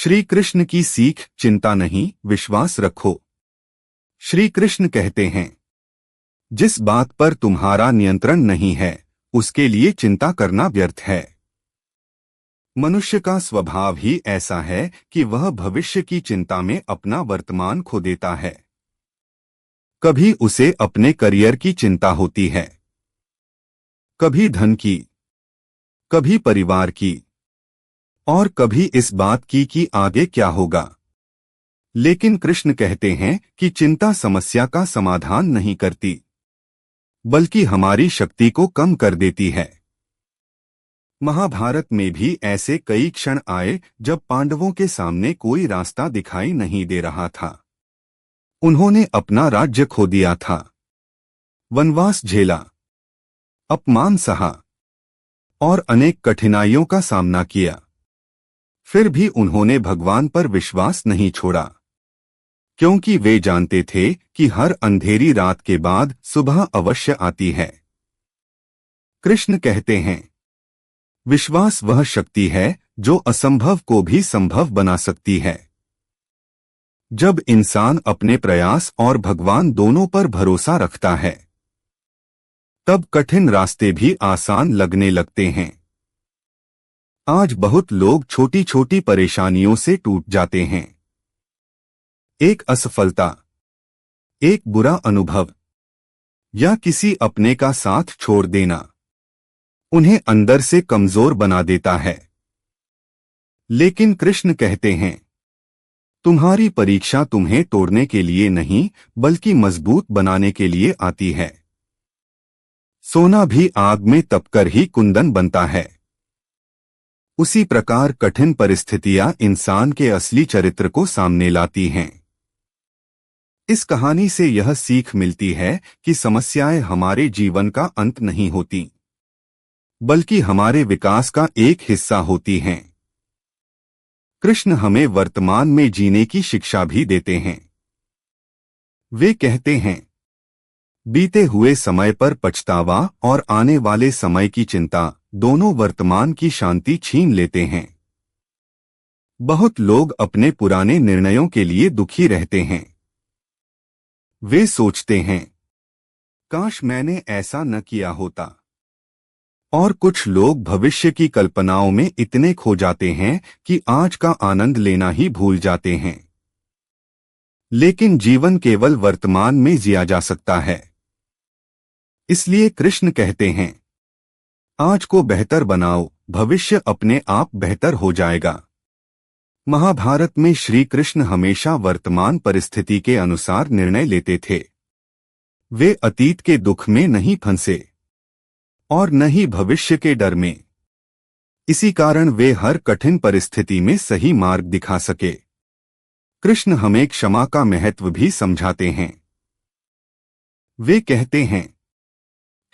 श्री कृष्ण की सीख चिंता नहीं, विश्वास रखो। श्री कृष्ण कहते हैं, जिस बात पर तुम्हारा नियंत्रण नहीं है उसके लिए चिंता करना व्यर्थ है। मनुष्य का स्वभाव ही ऐसा है कि वह भविष्य की चिंता में अपना वर्तमान खो देता है। कभी उसे अपने करियर की चिंता होती है, कभी धन की, कभी परिवार की, और कभी इस बात की कि आगे क्या होगा। लेकिन कृष्ण कहते हैं कि चिंता समस्या का समाधान नहीं करती, बल्कि हमारी शक्ति को कम कर देती है। महाभारत में भी ऐसे कई क्षण आए जब पांडवों के सामने कोई रास्ता दिखाई नहीं दे रहा था। उन्होंने अपना राज्य खो दिया था, वनवास झेला, अपमान सहा और अनेक कठिनाइयों का सामना किया। फिर भी उन्होंने भगवान पर विश्वास नहीं छोड़ा, क्योंकि वे जानते थे कि हर अंधेरी रात के बाद सुबह अवश्य आती है। कृष्ण कहते हैं, विश्वास वह शक्ति है जो असंभव को भी संभव बना सकती है। जब इंसान अपने प्रयास और भगवान दोनों पर भरोसा रखता है, तब कठिन रास्ते भी आसान लगने लगते हैं। आज बहुत लोग छोटी छोटी परेशानियों से टूट जाते हैं। एक असफलता, एक बुरा अनुभव या किसी अपने का साथ छोड़ देना उन्हें अंदर से कमजोर बना देता है। लेकिन कृष्ण कहते हैं, तुम्हारी परीक्षा तुम्हें तोड़ने के लिए नहीं बल्कि मजबूत बनाने के लिए आती है। सोना भी आग में तपकर ही कुंदन बनता है। उसी प्रकार कठिन परिस्थितियां इंसान के असली चरित्र को सामने लाती हैं। इस कहानी से यह सीख मिलती है कि समस्याएं हमारे जीवन का अंत नहीं होती, बल्कि हमारे विकास का एक हिस्सा होती हैं। कृष्ण हमें वर्तमान में जीने की शिक्षा भी देते हैं। वे कहते हैं, बीते हुए समय पर पछतावा और आने वाले समय की चिंता दोनों वर्तमान की शांति छीन लेते हैं। बहुत लोग अपने पुराने निर्णयों के लिए दुखी रहते हैं। वे सोचते हैं, काश मैंने ऐसा न किया होता। और कुछ लोग भविष्य की कल्पनाओं में इतने खो जाते हैं कि आज का आनंद लेना ही भूल जाते हैं। लेकिन जीवन केवल वर्तमान में जिया जा सकता है। इसलिए कृष्ण कहते हैं, आज को बेहतर बनाओ, भविष्य अपने आप बेहतर हो जाएगा। महाभारत में श्री कृष्ण हमेशा वर्तमान परिस्थिति के अनुसार निर्णय लेते थे। वे अतीत के दुख में नहीं फंसे और न ही भविष्य के डर में। इसी कारण वे हर कठिन परिस्थिति में सही मार्ग दिखा सके। कृष्ण हमें क्षमा का महत्व भी समझाते हैं। वे कहते हैं,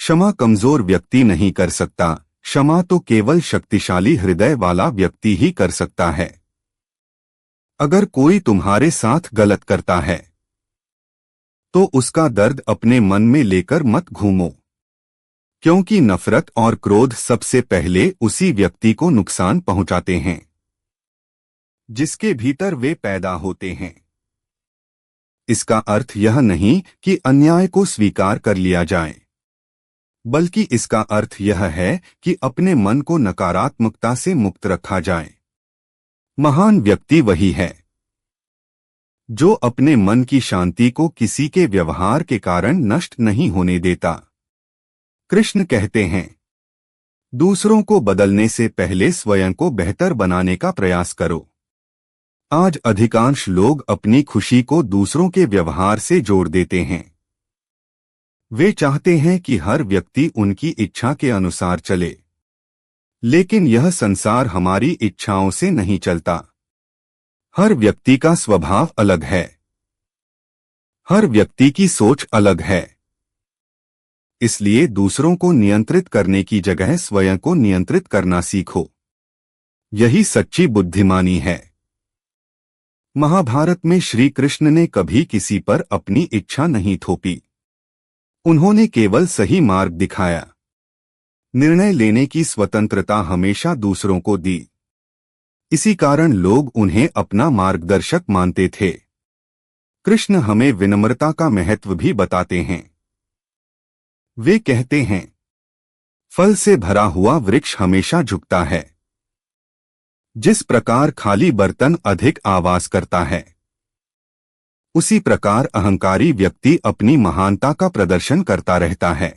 क्षमा कमजोर व्यक्ति नहीं कर सकता, क्षमा तो केवल शक्तिशाली हृदय वाला व्यक्ति ही कर सकता है। अगर कोई तुम्हारे साथ गलत करता है तो उसका दर्द अपने मन में लेकर मत घूमो, क्योंकि नफरत और क्रोध सबसे पहले उसी व्यक्ति को नुकसान पहुंचाते हैं जिसके भीतर वे पैदा होते हैं। इसका अर्थ यह नहीं कि अन्याय को स्वीकार कर लिया जाए, बल्कि इसका अर्थ यह है कि अपने मन को नकारात्मकता से मुक्त रखा जाए। महान व्यक्ति वही है जो अपने मन की शांति को किसी के व्यवहार के कारण नष्ट नहीं होने देता। कृष्ण कहते हैं, दूसरों को बदलने से पहले स्वयं को बेहतर बनाने का प्रयास करो। आज अधिकांश लोग अपनी खुशी को दूसरों के व्यवहार से जोड़ देते हैं। वे चाहते हैं कि हर व्यक्ति उनकी इच्छा के अनुसार चले, लेकिन यह संसार हमारी इच्छाओं से नहीं चलता। हर व्यक्ति का स्वभाव अलग है, हर व्यक्ति की सोच अलग है। इसलिए दूसरों को नियंत्रित करने की जगह स्वयं को नियंत्रित करना सीखो। यही सच्ची बुद्धिमानी है। महाभारत में श्री कृष्ण ने कभी किसी पर अपनी इच्छा नहीं थोपी। उन्होंने केवल सही मार्ग दिखाया। निर्णय लेने की स्वतंत्रता हमेशा दूसरों को दी। इसी कारण लोग उन्हें अपना मार्गदर्शक मानते थे। कृष्ण हमें विनम्रता का महत्व भी बताते हैं। वे कहते हैं, फल से भरा हुआ वृक्ष हमेशा झुकता है। जिस प्रकार खाली बर्तन अधिक आवाज करता है, उसी प्रकार अहंकारी व्यक्ति अपनी महानता का प्रदर्शन करता रहता है।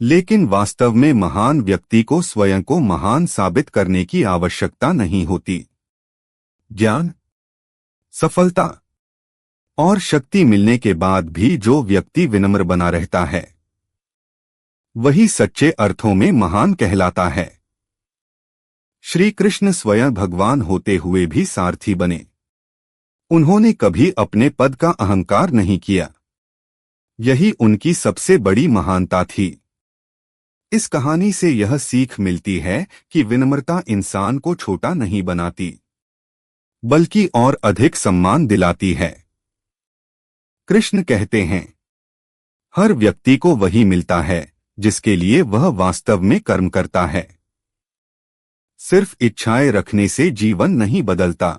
लेकिन वास्तव में महान व्यक्ति को स्वयं को महान साबित करने की आवश्यकता नहीं होती। ज्ञान, सफलता और शक्ति मिलने के बाद भी जो व्यक्ति विनम्र बना रहता है, वही सच्चे अर्थों में महान कहलाता है। श्री कृष्ण स्वयं भगवान होते हुए भी सारथी बने। उन्होंने कभी अपने पद का अहंकार नहीं किया। यही उनकी सबसे बड़ी महानता थी। इस कहानी से यह सीख मिलती है कि विनम्रता इंसान को छोटा नहीं बनाती, बल्कि और अधिक सम्मान दिलाती है। कृष्ण कहते हैं, हर व्यक्ति को वही मिलता है जिसके लिए वह वास्तव में कर्म करता है। सिर्फ इच्छाएं रखने से जीवन नहीं बदलता।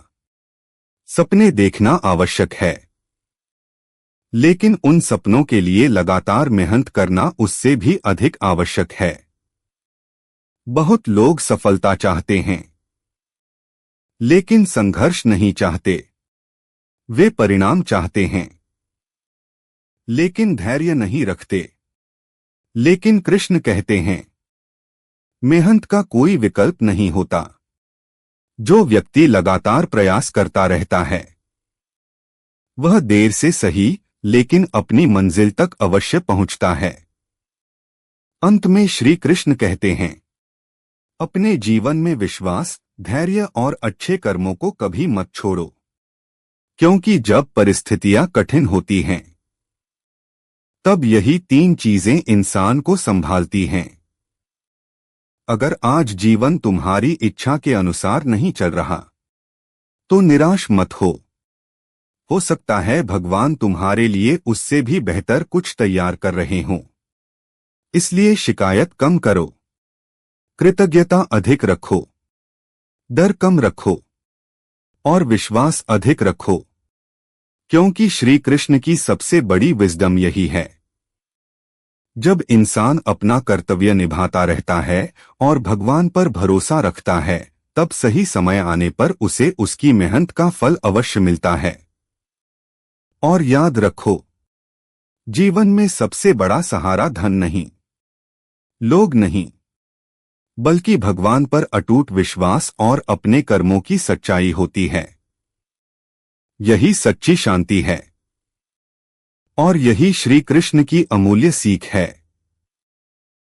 सपने देखना आवश्यक है, लेकिन उन सपनों के लिए लगातार मेहनत करना उससे भी अधिक आवश्यक है। बहुत लोग सफलता चाहते हैं, लेकिन संघर्ष नहीं चाहते। वे परिणाम चाहते हैं, लेकिन धैर्य नहीं रखते। लेकिन कृष्ण कहते हैं, मेहनत का कोई विकल्प नहीं होता। जो व्यक्ति लगातार प्रयास करता रहता है, वह देर से सही लेकिन अपनी मंजिल तक अवश्य पहुंचता है। अंत में श्री कृष्ण कहते हैं, अपने जीवन में विश्वास, धैर्य और अच्छे कर्मों को कभी मत छोड़ो, क्योंकि जब परिस्थितियां कठिन होती हैं, तब यही 3 चीजें इंसान को संभालती हैं। अगर आज जीवन तुम्हारी इच्छा के अनुसार नहीं चल रहा, तो निराश मत हो सकता है भगवान तुम्हारे लिए उससे भी बेहतर कुछ तैयार कर रहे हों। इसलिए शिकायत कम करो, कृतज्ञता अधिक रखो, डर कम रखो और विश्वास अधिक रखो, क्योंकि श्री कृष्ण की सबसे बड़ी विजडम यही है। जब इंसान अपना कर्तव्य निभाता रहता है और भगवान पर भरोसा रखता है, तब सही समय आने पर उसे उसकी मेहनत का फल अवश्य मिलता है। और याद रखो, जीवन में सबसे बड़ा सहारा धन नहीं, लोग नहीं, बल्कि भगवान पर अटूट विश्वास और अपने कर्मों की सच्चाई होती है। यही सच्ची शांति है और यही श्री कृष्ण की अमूल्य सीख है।